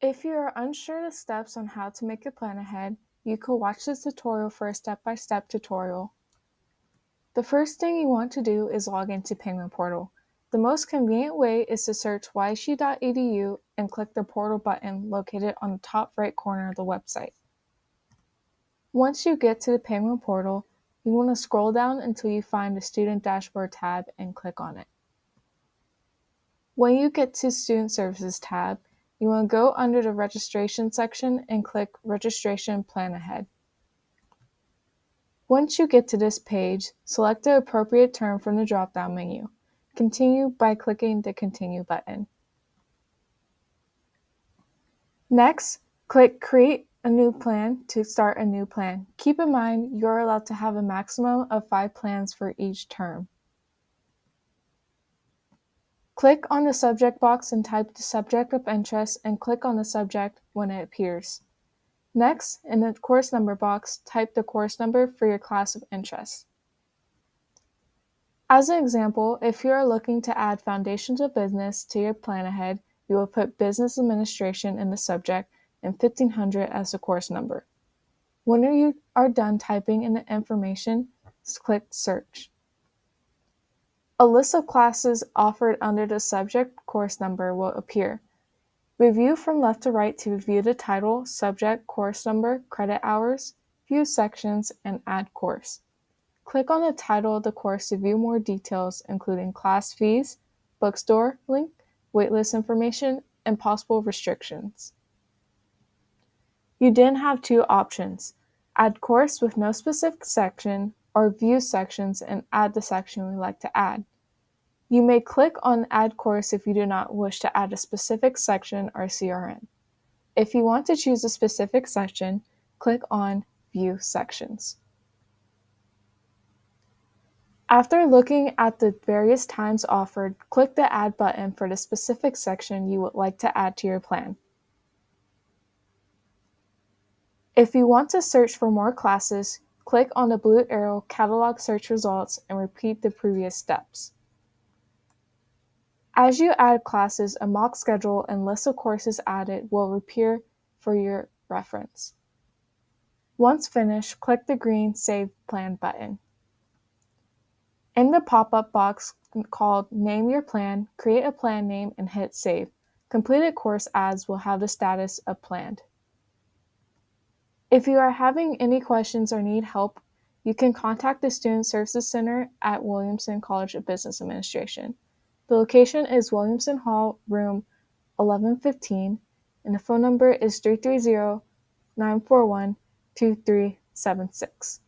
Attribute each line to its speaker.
Speaker 1: If you are unsure of the steps on how to make your plan ahead, you could watch this tutorial for a step-by-step tutorial. The first thing you want to do is log into Penguin Portal. The most convenient way is to search ysu.edu and click the portal button located on the top right corner of the website. Once you get to the Penguin Portal, you want to scroll down until you find the Student Dashboard tab and click on it. When you get to Student Services tab, you want to go under the Registration section and click Registration Plan Ahead. Once you get to this page, select the appropriate term from the drop-down menu. Continue by clicking the Continue button. Next, click Create a New Plan to start a new plan. Keep in mind you're allowed to have a maximum of 5 plans for each term. Click on the subject box and type the subject of interest and click on the subject when it appears. Next, in the course number box, type the course number for your class of interest. As an example, if you are looking to add Foundations of Business to your plan ahead, you will put Business Administration in the subject and 1500 as the course number. When you are done typing in the information, click Search. A list of classes offered under the subject course number will appear. Review from left to right to view the title, subject, course number, credit hours, view sections, and add course. Click on the title of the course to view more details, including class fees, bookstore link, waitlist information, and possible restrictions. You then have 2 options: add course with no specific section, or view sections and add the section we'd like to add. You may click on Add Course if you do not wish to add a specific section or CRN. If you want to choose a specific section, click on View Sections. After looking at the various times offered, click the Add button for the specific section you would like to add to your plan. If you want to search for more classes, click on the blue arrow Catalog Search Results and repeat the previous steps. As you add classes, a mock schedule and list of courses added will appear for your reference. Once finished, click the green Save Plan button. In the pop-up box called Name Your Plan, create a plan name and hit Save. Completed course ads will have the status of planned. If you are having any questions or need help, you can contact the Student Services Center at Williamson College of Business Administration. The location is Williamson Hall, room 1115, and the phone number is 330-941-2376.